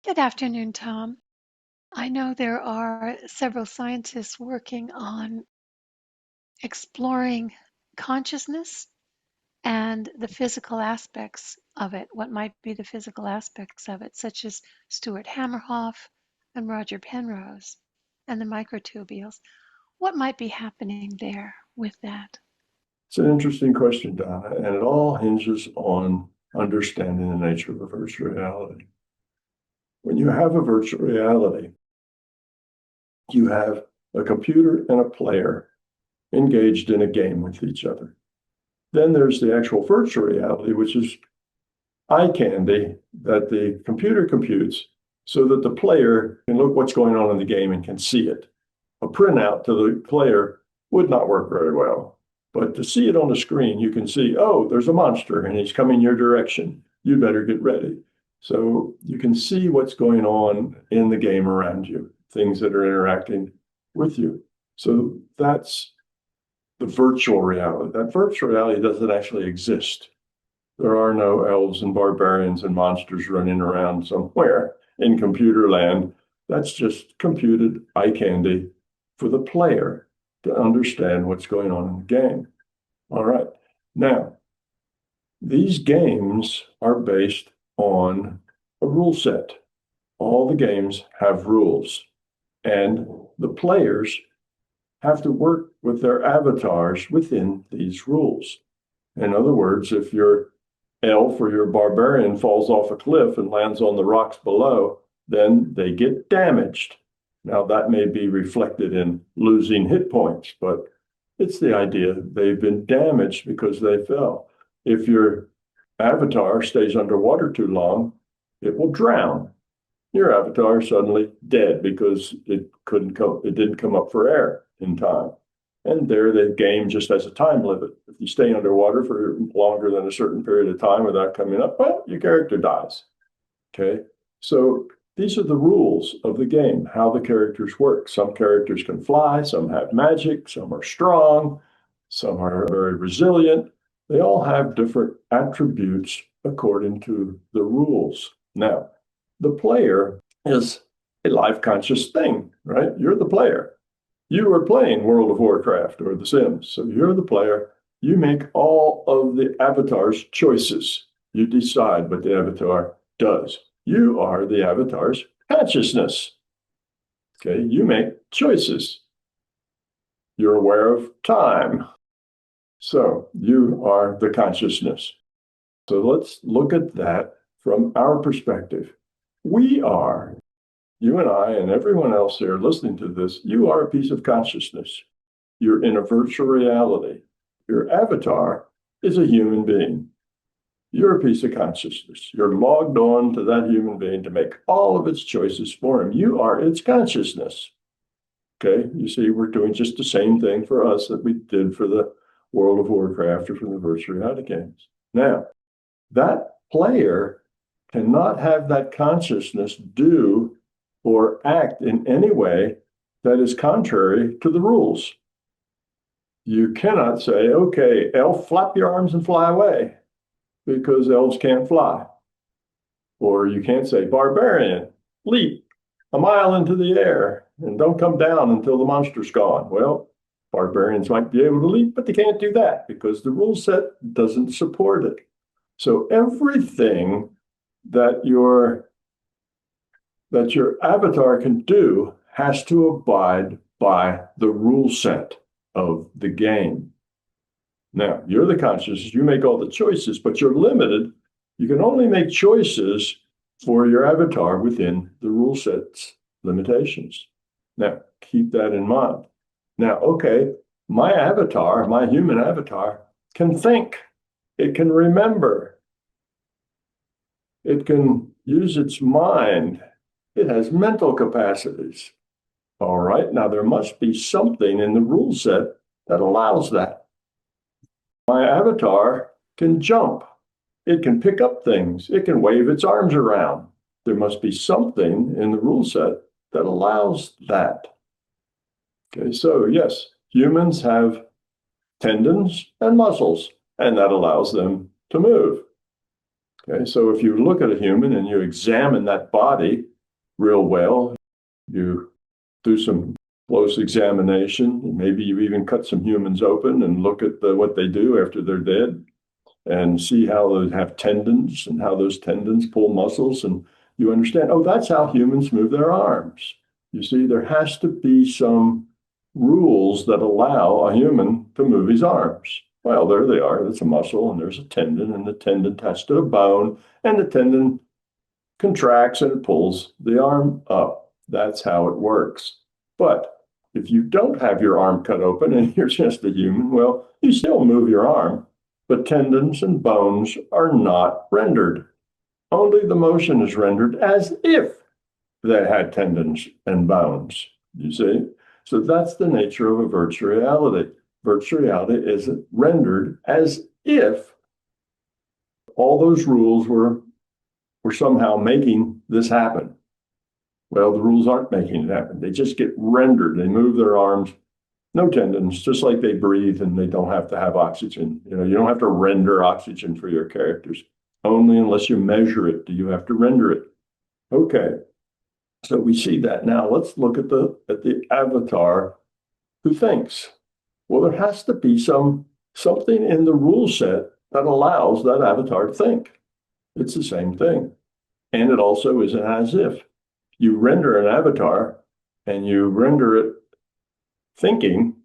Good afternoon, Tom. I know there are several scientists working on exploring consciousness and the physical aspects of it, what might be the physical aspects of it, such as Stuart Hamerhoff and Roger Penrose and the microtubules. What might be happening there with that? It's an interesting question, Donna, and it all hinges on understanding the nature of a virtual reality. When you have a virtual reality, you have a computer and a player engaged in a game with each other. Then there's the actual virtual reality, which is eye candy that the computer computes so that the player can look what's going on in the game and can see it. A printout to the player would not work very well. But to see it on the screen, you can see, oh, there's a monster and he's coming your direction. You better get ready. So you can see what's going on in the game around you, things that are interacting with you. So that's the virtual reality. That virtual reality doesn't actually exist. There are no elves and barbarians and monsters running around somewhere in computer land. That's just computed eye candy for the player to understand what's going on in the game. All right. Now, these games are based on a rule set. All the games have rules, and the players have to work with their avatars within these rules. In other words, if your elf or your barbarian falls off a cliff and lands on the rocks below, then they get damaged. Now, that may be reflected in losing hit points, but it's the idea they've been damaged because they fell. If your avatar stays underwater too long, it will drown. Your avatar is suddenly dead because it didn't come up for air in time. And there the game just has a time limit. If you stay underwater for longer than a certain period of time without coming up, well, your character dies. Okay. So these are the rules of the game, how the characters work. Some characters can fly, some have magic, some are strong, some are very resilient. They all have different attributes according to the rules. Now, the player is a life conscious thing, right? You're the player. You are playing World of Warcraft or The Sims. So you're the player. You make all of the avatar's choices. You decide what the avatar does. You are the avatar's consciousness. Okay, you make choices. You're aware of time. So you are the consciousness. So let's look at that from our perspective. We are, you and I and everyone else here listening to this, you are a piece of consciousness. You're in a virtual reality. Your avatar is a human being. You're a piece of consciousness. You're logged on to that human being to make all of its choices for him. You are its consciousness. Okay, you see, we're doing just the same thing for us that we did for the World of Warcraft or for the virtual reality games. Now, that player cannot have that consciousness do or act in any way that is contrary to the rules. You cannot say, okay, elf, flap your arms and fly away, because elves can't fly. Or you can't say, barbarian, leap a mile into the air and don't come down until the monster's gone. Well, barbarians might be able to leap, but they can't do that because the rule set doesn't support it. So everything that your avatar can do has to abide by the rule set of the game. Now, you're the consciousness, you make all the choices, but you're limited. You can only make choices for your avatar within the rule set's limitations. Now, keep that in mind. Now, okay, my avatar, my human avatar, can think, it can remember, it can use its mind, it has mental capacities. All right, now there must be something in the rule set that allows that. My avatar can jump. It can pick up things. It can wave its arms around. There must be something in the rule set that allows that. Okay, so yes, humans have tendons and muscles, and that allows them to move. Okay, so if you look at a human and you examine that body real well, you do some close examination, maybe you even cut some humans open and look at what they do after they're dead and see how they have tendons and how those tendons pull muscles. And you understand, oh, that's how humans move their arms. You see, there has to be some rules that allow a human to move his arms. Well, there they are. That's a muscle, and there's a tendon, and the tendon attached to a bone, and the tendon contracts and it pulls the arm up. That's how it works. But if you don't have your arm cut open and you're just a human, well, you still move your arm, but tendons and bones are not rendered. Only the motion is rendered as if they had tendons and bones. You see? So that's the nature of a virtual reality. Virtual reality is rendered as if all those rules were somehow making this happen. Well, the rules aren't making it happen. They just get rendered. They move their arms, no tendons, just like they breathe and they don't have to have oxygen. You don't have to render oxygen for your characters. Only unless you measure it do you have to render it. Okay. So we see that now. Let's look at the avatar who thinks. Well, there has to be something in the rule set that allows that avatar to think. It's the same thing. And it also is an as if. You render an avatar and you render it thinking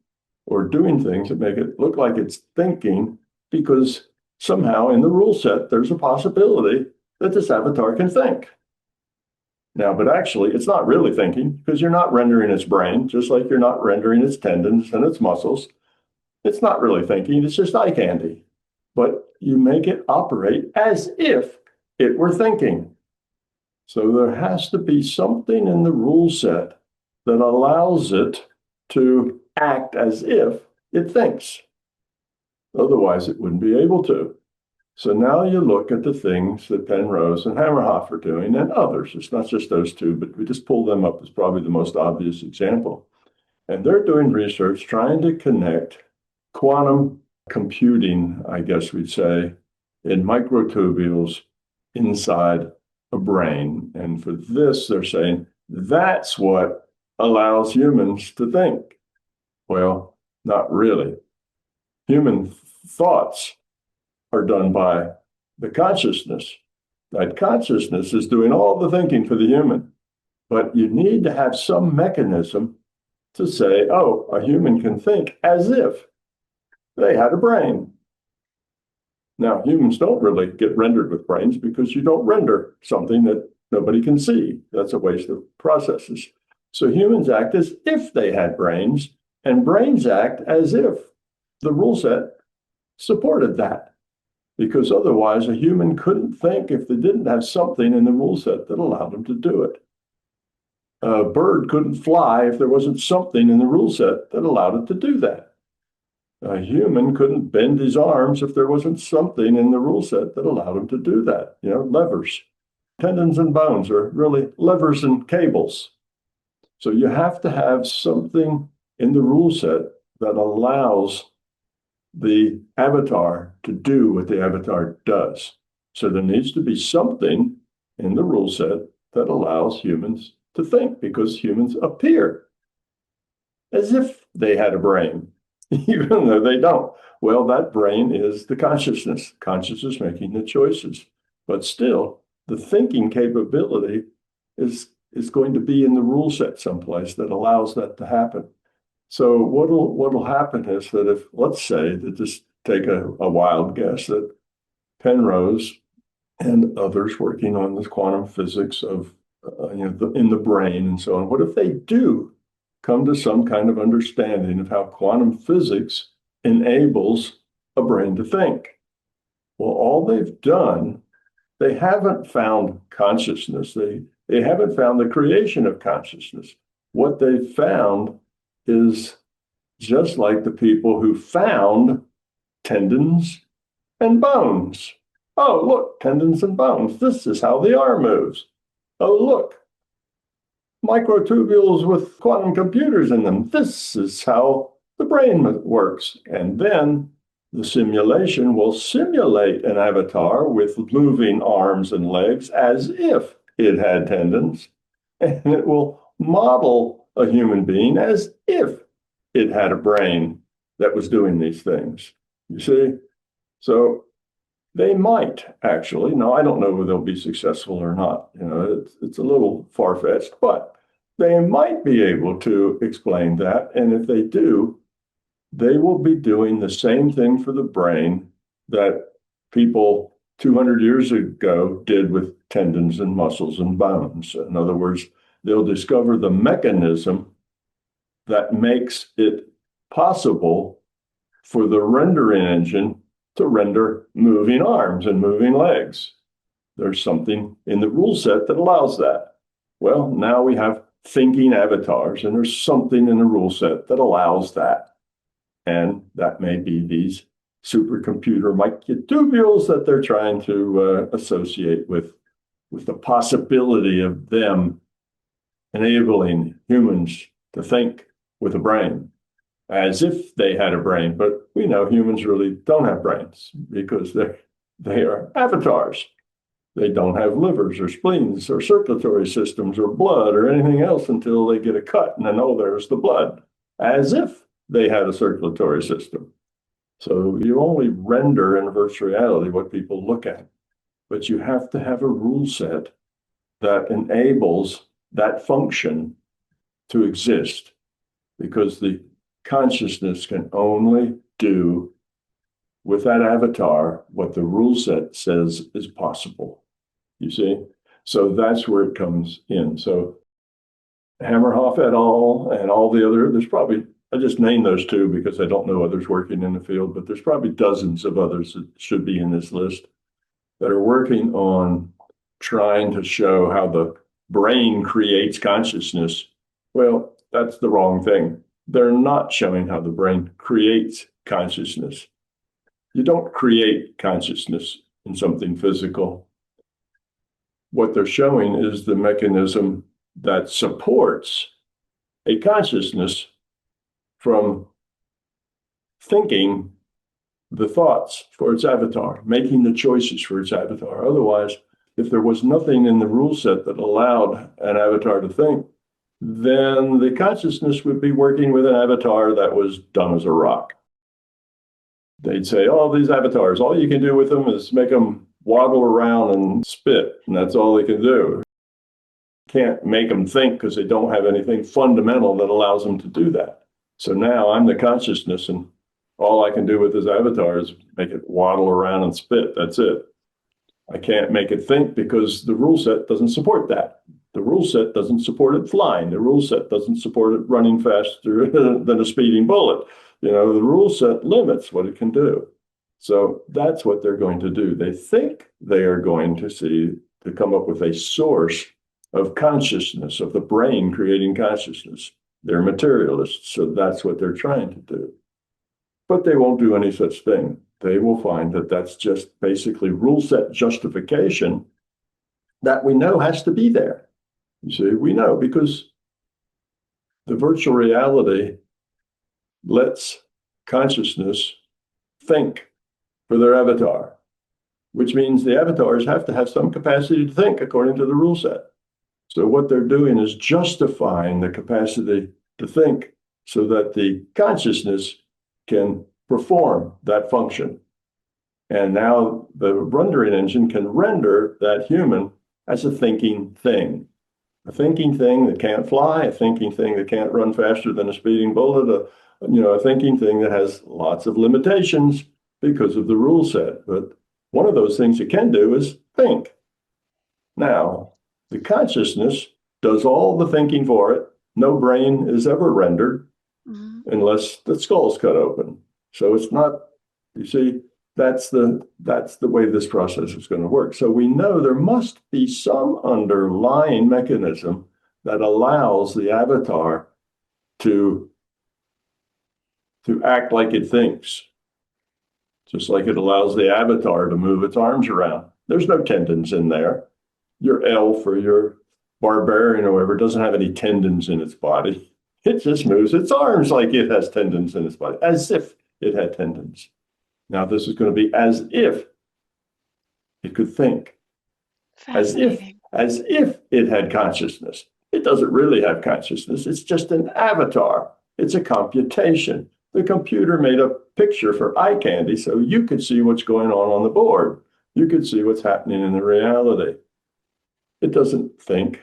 or doing things that make it look like it's thinking because somehow in the rule set, there's a possibility that this avatar can think. Now, but actually, it's not really thinking because you're not rendering its brain, just like you're not rendering its tendons and its muscles. It's not really thinking, it's just eye candy. But you make it operate as if it were thinking. So there has to be something in the rule set that allows it to act as if it thinks. Otherwise, it wouldn't be able to. So now you look at the things that Penrose and Hammerhoff are doing and others. It's not just those two, but we just pull them up as probably the most obvious example. And they're doing research trying to connect quantum computing, I guess we'd say, in microtubules inside a brain. And for this, they're saying that's what allows humans to think. Well, not really. Human thoughts are done by the consciousness. That consciousness is doing all the thinking for the human. But you need to have some mechanism to say, oh, a human can think as if they had a brain. Now, humans don't really get rendered with brains because you don't render something that nobody can see. That's a waste of processes. So humans act as if they had brains, and brains act as if the rule set supported that. Because otherwise, a human couldn't think if they didn't have something in the rule set that allowed them to do it. A bird couldn't fly if there wasn't something in the rule set that allowed it to do that. A human couldn't bend his arms if there wasn't something in the rule set that allowed him to do that. Levers. Tendons and bones are really levers and cables. So you have to have something in the rule set that allows the avatar to do what the avatar does. So there needs to be something in the rule set that allows humans to think, because humans appear as if they had a brain, even though they don't. Well, that brain is the consciousness making the choices. But still, the thinking capability is going to be in the rule set someplace that allows that to happen. So what'll happen is that if, let's say, that just take a wild guess, that Penrose and others working on this quantum physics of in the brain and so on, what if they do come to some kind of understanding of how quantum physics enables a brain to think? Well, all they've done, they haven't found consciousness. They haven't found the creation of consciousness. What they've found is just like the people who found tendons and bones. Oh, look, tendons and bones. This is how the arm moves. Oh, look, microtubules with quantum computers in them. This is how the brain works. And then the simulation will simulate an avatar with moving arms and legs as if it had tendons, and it will model a human being as if it had a brain that was doing these things. You see? So they might actually. Now, I don't know whether they'll be successful or not. It's a little far-fetched, but they might be able to explain that. And if they do, they will be doing the same thing for the brain that people 200 years ago did with tendons and muscles and bones. In other words, they'll discover the mechanism that makes it possible for the rendering engine to render moving arms and moving legs. There's something in the rule set that allows that. Well, now we have thinking avatars, and there's something in the rule set that allows that. And that may be these supercomputer microtubules that they're trying to associate with the possibility of them enabling humans to think with a brain as if they had a brain. But we know humans really don't have brains because they are avatars. They don't have livers or spleens or circulatory systems or blood or anything else until they get a cut and then, oh, there's the blood, as if they had a circulatory system. So you only render in virtual reality what people look at, but you have to have a rule set that enables that function to exist, because the consciousness can only do with that avatar what the rule set says is possible. You see? So that's where it comes in. So Hammerhoff et al. And all the other, there's probably, I just named those two because I don't know others working in the field, but there's probably dozens of others that should be in this list that are working on trying to show how the brain creates consciousness. Well, that's the wrong thing. They're not showing how the brain creates consciousness. You don't create consciousness in something physical. What they're showing is the mechanism that supports a consciousness from thinking the thoughts for its avatar, making the choices for its avatar. Otherwise, if there was nothing in the rule set that allowed an avatar to think, then the consciousness would be working with an avatar that was dumb as a rock. They'd say, oh, these avatars, all you can do with them is make them waddle around and spit, and that's all they can do. Can't make them think because they don't have anything fundamental that allows them to do that. So now I'm the consciousness, and all I can do with this avatar is make it waddle around and spit. That's it. I can't make it think because the rule set doesn't support that. The rule set doesn't support it flying. The rule set doesn't support it running faster than a speeding bullet. The rule set limits what it can do. So that's what they're going to do. They think they are going to come up with a source of consciousness, of the brain creating consciousness. They're materialists, so that's what they're trying to do. But they won't do any such thing. They will find that that's just basically rule set justification that we know has to be there. You see, we know because the virtual reality lets consciousness think for their avatar, which means the avatars have to have some capacity to think according to the rule set. So what they're doing is justifying the capacity to think so that the consciousness can perform that function. And now the rendering engine can render that human as a thinking thing that can't fly, a thinking thing that can't run faster than a speeding bullet, a thinking thing that has lots of limitations because of the rule set. But one of those things it can do is think. Now, the consciousness does all the thinking for it. No brain is ever rendered unless the skull's cut open. So it's not, you see, that's the way this process is going to work. So we know there must be some underlying mechanism that allows the avatar to act like it thinks, just like it allows the avatar to move its arms around. There's no tendons in there. Your elf or your barbarian or whatever doesn't have any tendons in its body. It just moves its arms like it has tendons in its body, as if it had tendons. Now, this is going to be as if it could think, as if, Fascinating. as if it had consciousness. It doesn't really have consciousness. It's just an avatar. It's a computation. The computer made a picture for eye candy so you could see what's going on the board. You could see what's happening in the reality. It doesn't think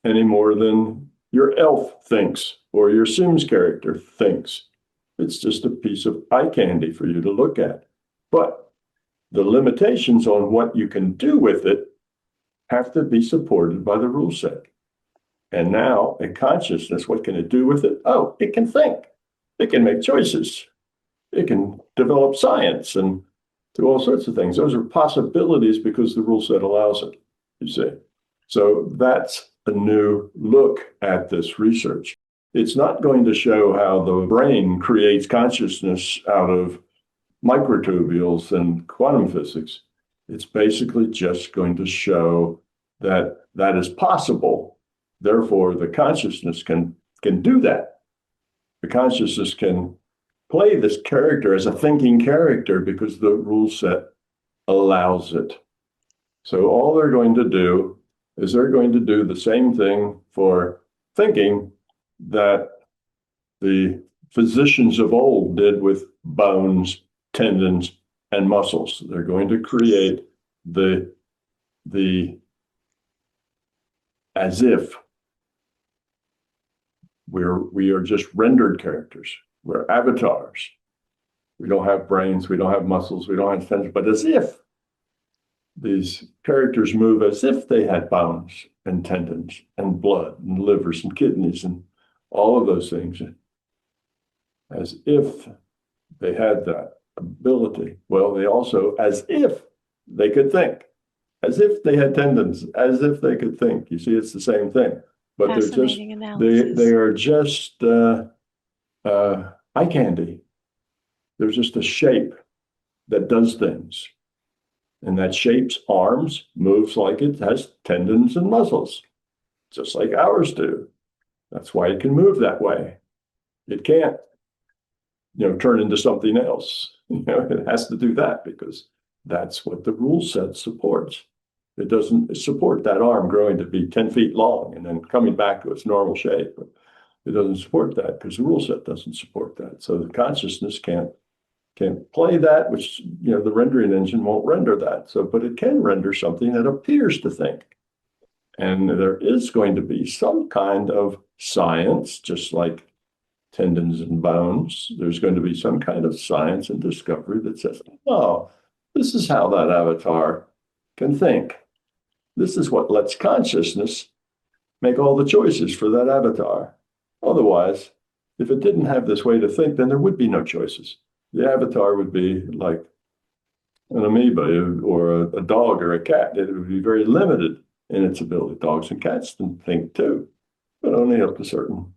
any more than your elf thinks or your Sims character thinks. It's just a piece of eye candy for you to look at. But the limitations on what you can do with it have to be supported by the rule set. And now a consciousness, what can it do with it? Oh, it can think. It can make choices. It can develop science and do all sorts of things. Those are possibilities because the rule set allows it, you see. So that's a new look at this research. It's not going to show how the brain creates consciousness out of microtubules and quantum physics. It's basically just going to show that that is possible. Therefore, the consciousness can do that. The consciousness can play this character as a thinking character because the rule set allows it. So all they're going to do is they're going to do the same thing for thinking that the physicians of old did with bones, tendons, and muscles. They're going to create the as if we are just rendered characters. We're avatars. We don't have brains, we don't have muscles, we don't have tendons, but as if these characters move as if they had bones and tendons and blood and livers and kidneys and all of those things, as if they had that ability. Well, they also, as if they could think, as if they had tendons, as if they could think. You see, it's the same thing, but they're just, Fascinating they analysis. are just eye candy. There's just a shape that does things. And that shape's arms moves like it has tendons and muscles, just like ours do. That's why it can move that way. It can't, turn into something else. It has to do that because that's what the rule set supports. It doesn't support that arm growing to be 10 feet long and then coming back to its normal shape. It doesn't support that because the rule set doesn't support that. So the consciousness can't play that, which, the rendering engine won't render that. So, but it can render something that appears to think. And there is going to be some kind of science, just like tendons and bones. There's going to be some kind of science and discovery that says, oh, this is how that avatar can think. This is what lets consciousness make all the choices for that avatar. Otherwise, if it didn't have this way to think, then there would be no choices. The avatar would be like an amoeba or a dog or a cat. It would be very limited in its ability. Dogs and cats can think too, but only up to certain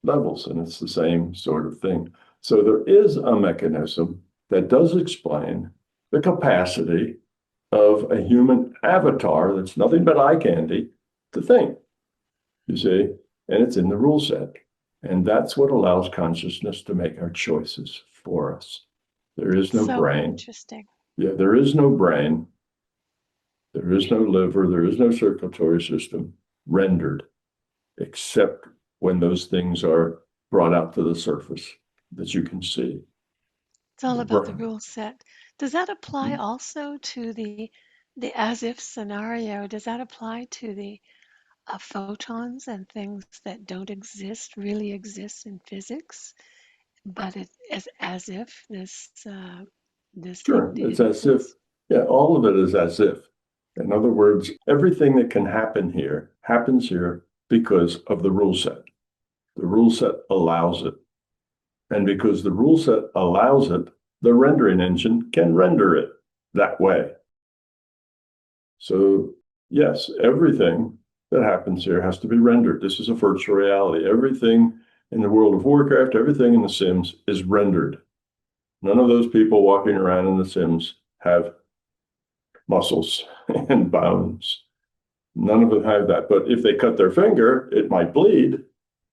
levels, and it's the same sort of thing. So there is a mechanism that does explain the capacity of a human avatar that's nothing but eye candy to think, you see, and it's in the rule set. And that's what allows consciousness to make our choices for us. There is no So brain. interesting. Yeah, there is no brain. There is no liver. There is no circulatory system rendered, except when those things are brought out to the surface that you can see. It's all The about the brain. rule set. Does that apply also to the as if scenario? Does that apply to the photons and things that don't exist really exist in physics, but it as if this thing Sure, did it's as if, exist? yeah, all of it is as if. In other words, everything that can happen here happens here because of the rule set. The rule set allows it. And because the rule set allows it, the rendering engine can render it that way. So, yes, everything that happens here has to be rendered. This is a virtual reality. Everything in the World of Warcraft, everything in The Sims is rendered. None of those people walking around in The Sims have muscles and bones. None of them have that. But if they cut their finger, it might bleed.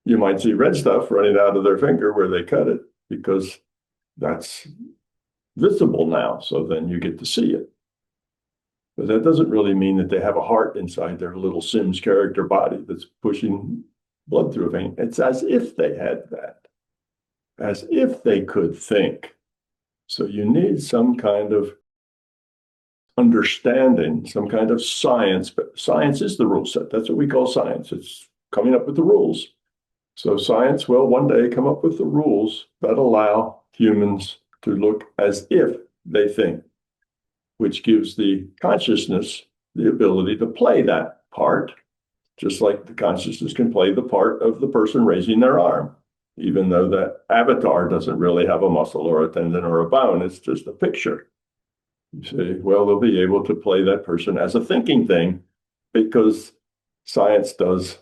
You might see red stuff running out of their finger where they cut it because that's visible now, so then you get to see it. But that doesn't really mean that they have a heart inside their little Sims character body that's pushing blood through a vein. It's as if they had that, as if they could think. So you need some kind of understanding, some kind of science, but science is the rule set. That's what we call science. It's coming up with the rules. So science will one day come up with the rules that allow humans to look as if they think, which gives the consciousness the ability to play that part, just like the consciousness can play the part of the person raising their arm, even though that avatar doesn't really have a muscle or a tendon or a bone. It's just a picture. You say, well, they'll be able to play that person as a thinking thing because science does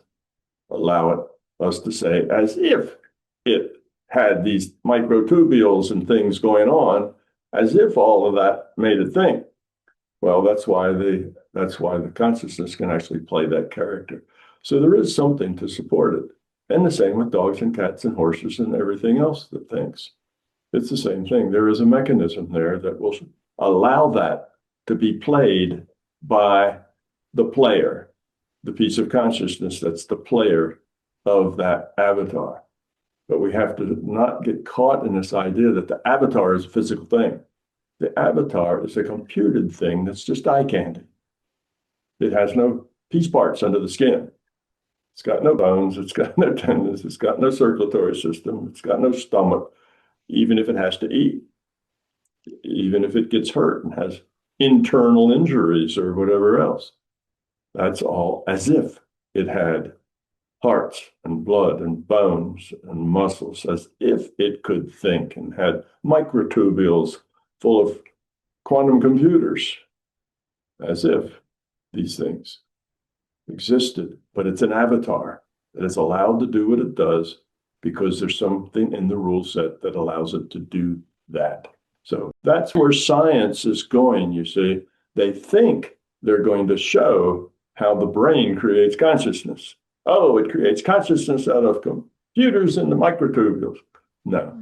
allow us to say as if it had these microtubules and things going on, as if all of that made it think. Well, that's why the consciousness can actually play that character. So there is something to support it. And the same with dogs and cats and horses and everything else that thinks. It's the same thing. There is a mechanism there that will allow that to be played by the player, the piece of consciousness that's the player of that avatar. But we have to not get caught in this idea that the avatar is a physical thing. The avatar is a computed thing that's just eye candy. It has no piece parts under the skin. It's got no bones. It's got no tendons. It's got no circulatory system. It's got no stomach, even if it has to eat, even if it gets hurt and has internal injuries or whatever else. That's all as if it had hearts and blood and bones and muscles, as if it could think and had microtubules full of quantum computers, as if these things existed. But it's an avatar that is allowed to do what it does because there's something in the rule set that allows it to do that. So that's where science is going, you see. They think they're going to show how the brain creates consciousness. Oh, it creates consciousness out of computers and the microtubules. No,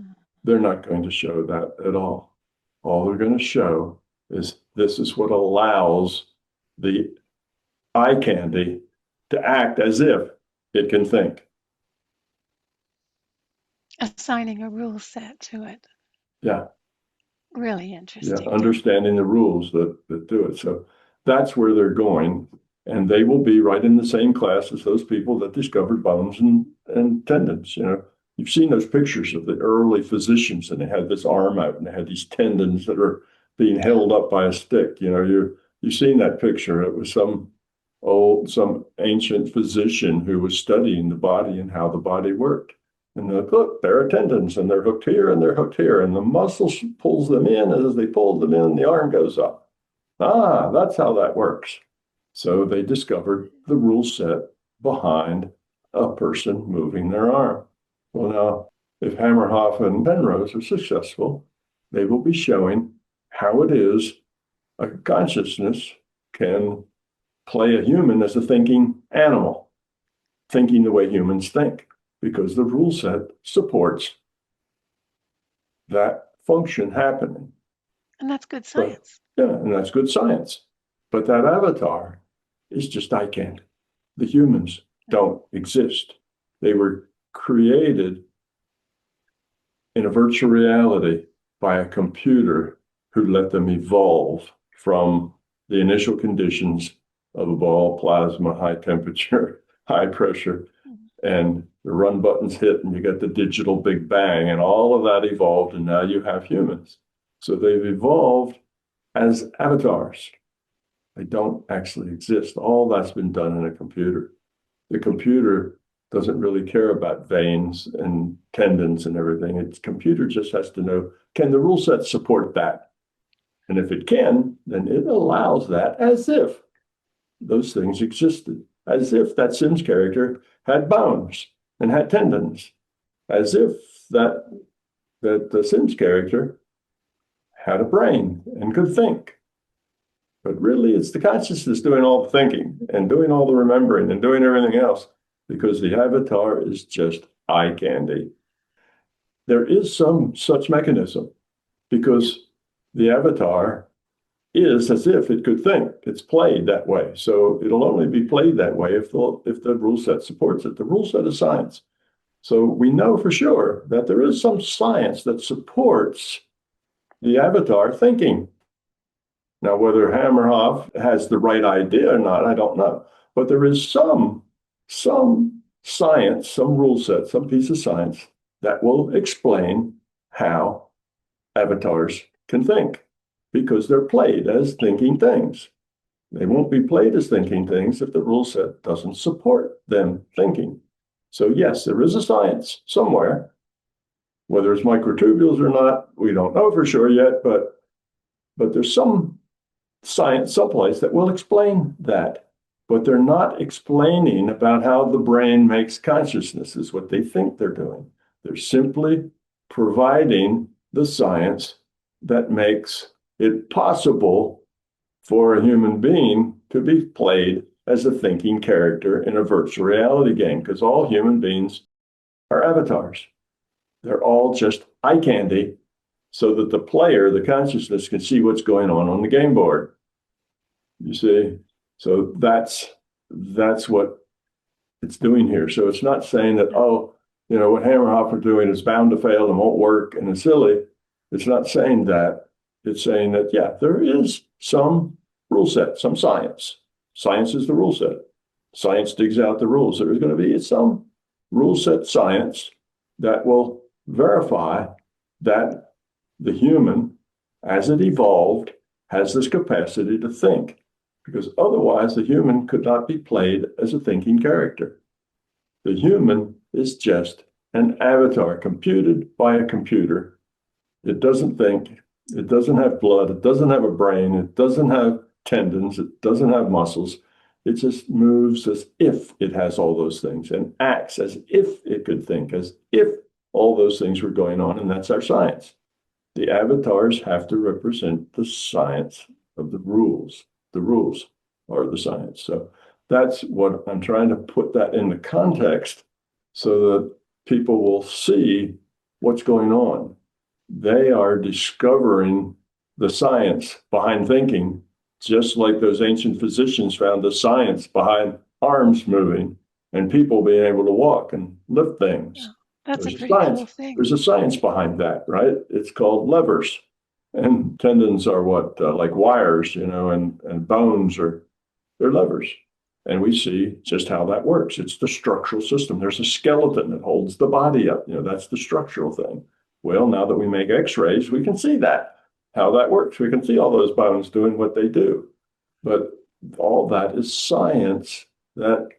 they're not going to show that at all. All they're going to show is this is what allows the eye candy to act as if it can think. Assigning a rule set to it. Yeah. Really interesting. Yeah, understanding the rules that do it. So that's where they're going. And they will be right in the same class as those people that discovered bones and tendons. You know, you've seen those pictures of the early physicians, and they had this arm out and they had these tendons that are being held up by a stick. You know, you've seen that picture. It was some ancient physician who was studying the body and how the body worked. And look, there are tendons, and they're hooked here and they're hooked here, and the muscle pulls them in, and as they pull them in, the arm goes up. Ah, that's how that works. So they discovered the rule set behind a person moving their arm. Well, now, if Hammerhoff and Penrose are successful, they will be showing how it is a consciousness can play a human as a thinking animal, thinking the way humans think, because the rule set supports that function happening. And that's good science. But, yeah, and that's good science. But that avatar is just eye candy. The humans don't exist. They were created in a virtual reality by a computer who let them evolve from the initial conditions of a ball, plasma, high temperature, high pressure, and the run buttons hit and you get the digital big bang, and all of that evolved, and now you have humans. So they've evolved as avatars. They don't actually exist. All that's been done in a computer. The computer doesn't really care about veins and tendons and everything. Its computer just has to know, can the rule set support that? And if it can, then it allows that as if those things existed, as if that Sims character had bones and had tendons, as if that the Sims character had a brain and could think. But really, it's the consciousness doing all the thinking and doing all the remembering and doing everything else, because the avatar is just eye candy. There is some such mechanism, because the avatar is as if it could think. It's played that way. So it'll only be played that way if the rule set supports it. The rule set is science. So we know for sure that there is some science that supports the avatar thinking. Now, whether Hammerhoff has the right idea or not, I don't know. But there is some science, some rule set, some piece of science that will explain how avatars can think because they're played as thinking things. They won't be played as thinking things if the rule set doesn't support them thinking. So yes, there is a science somewhere. Whether it's microtubules or not, we don't know for sure yet, but there's some science someplace that will explain that. But they're not explaining about how the brain makes consciousness is what they think they're doing. They're simply providing the science that makes it possible for a human being to be played as a thinking character in a virtual reality game, because all human beings are avatars. They're all just eye candy so that the player, the consciousness, can see what's going on the game board. You see? So that's what it's doing here. So it's not saying that, oh, you know, what Hammerhoff are doing is bound to fail and won't work and is silly. It's not saying that. It's saying that, yeah, there is some rule set, some science. Science is the rule set. Science digs out the rules. There is going to be some rule set science that will verify that the human, as it evolved, has this capacity to think. Because otherwise, the human could not be played as a thinking character. The human is just an avatar computed by a computer. It doesn't think. It doesn't have blood. It doesn't have a brain. It doesn't have tendons. It doesn't have muscles. It just moves as if it has all those things and acts as if it could think, as if all those things were going on. And that's our science. The avatars have to represent the science of the rules. The rules are the science. So that's what I'm trying to put that into context so that people will see what's going on. They are discovering the science behind thinking, just like those ancient physicians found the science behind arms moving and people being able to walk and lift things. Yeah, that's There's a pretty science. cool thing. There's a science behind that, right? It's called levers. And tendons are what, like wires, you know, and bones they're levers. And we see just how that works. It's the structural system. There's a skeleton that holds the body up. You know, that's the structural thing. Well, now that we make x-rays, we can see that, how that works. We can see all those bones doing what they do. But all that is science that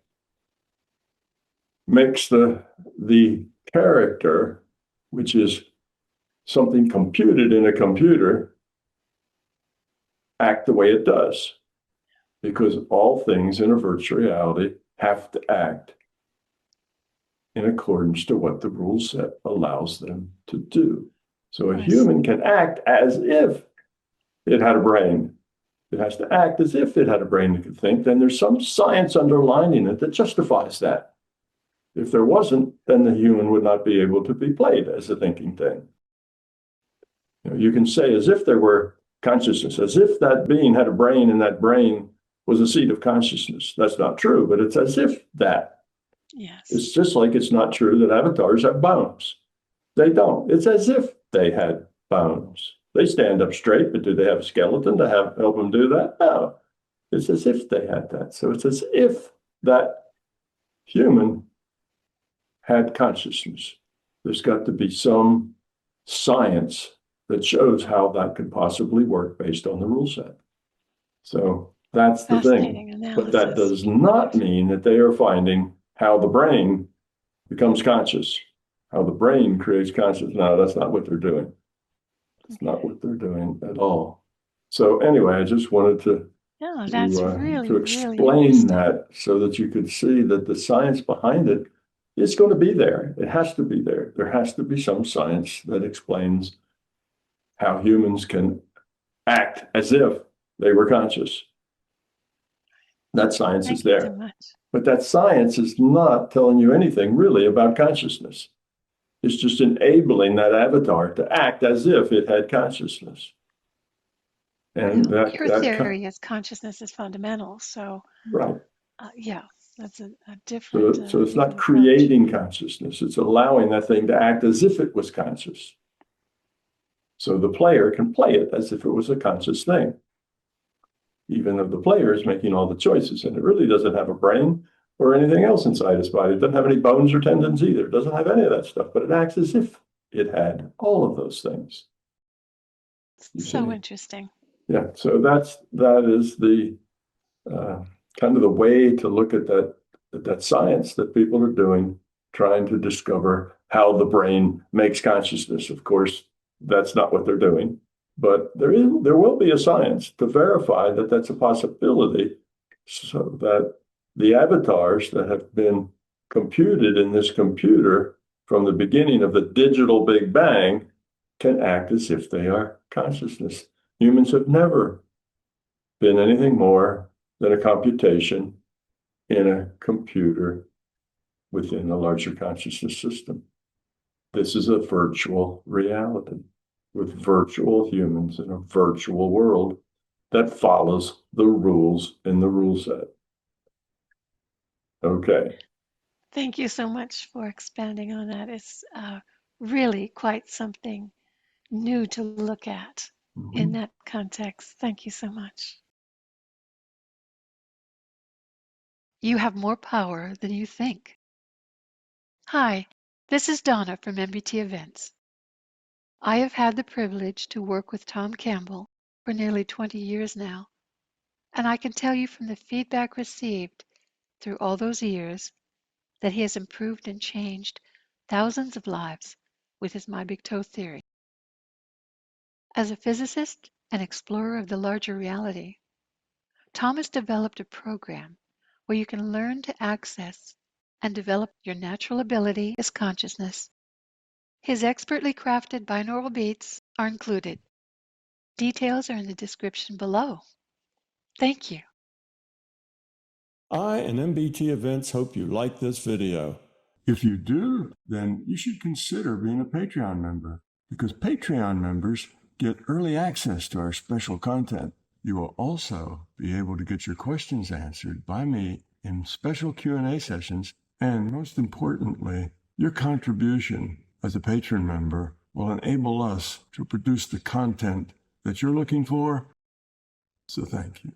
makes the character, which is something computed in a computer, act the way it does. Because all things in a virtual reality have to act in accordance to what the rule set allows them to do. So a human can act as if it had a brain. It has to act as if it had a brain that could think. Then there's some science underlining it that justifies that. If there wasn't, then the human would not be able to be played as a thinking thing. You know, you can say as if there were consciousness, as if that being had a brain and that brain was a seat of consciousness. That's not true, but it's as if that. Yes. It's just like it's not true that avatars have bones. They don't. It's as if they had bones. They stand up straight, but do they have a skeleton to help them do that? No. It's as if they had that. So it's as if that human had consciousness. There's got to be some science that shows how that could possibly work based on the rule set. So that's the thing. But that does not mean that they are finding how the brain becomes conscious, how the brain creates consciousness. No, that's not what they're doing. It's not what they're doing at all. So anyway, I just wanted to explain that so that you could see that the science behind it is going to be there. It has to be there. There has to be some science that explains how humans can act as if they were conscious. That science is there. But that science is not telling you anything really about consciousness. It's just enabling that avatar to act as if it had consciousness. And Your theory is consciousness is fundamental. So, right. yeah, that's a different, So it's not different approach. creating consciousness. It's allowing that thing to act as if it was conscious. So the player can play it as if it was a conscious thing, even though the player is making all the choices. And it really doesn't have a brain or anything else inside its body. It doesn't have any bones or tendons either. It doesn't have any of that stuff, but it acts as if it had all of those things. You So see? interesting. Yeah. So that is the kind of the way to look at that science that people are doing, trying to discover how the brain makes consciousness. Of course, that's not what they're doing, but there will be a science to verify that that's a possibility, so that the avatars that have been computed in this computer from the beginning of the digital Big Bang can act as if they are consciousness. Humans have never been anything more than a computation in a computer within a larger consciousness system. This is a virtual reality with virtual humans in a virtual world that follows the rules in the rule set. Okay. Thank you so much for expanding on that. It's really quite something new to look at in Mhm. that context. Thank you so much. You have more power than you think. Hi, this is Donna from MBT Events. I have had the privilege to work with Tom Campbell for nearly 20 years now, and I can tell you from the feedback received through all those years that he has improved and changed thousands of lives with his My Big Toe theory. As a physicist and explorer of the larger reality, Tom has developed a program where you can learn to access and develop your natural ability as consciousness. His expertly crafted binaural beats are included. Details are in the description below. Thank you. I and MBT Events hope you like this video. If you do, then you should consider being a Patreon member, because Patreon members get early access to our special content. You will also be able to get your questions answered by me in special Q&A sessions, and most importantly, your contribution as a patron member will enable us to produce the content that you're looking for. So thank you.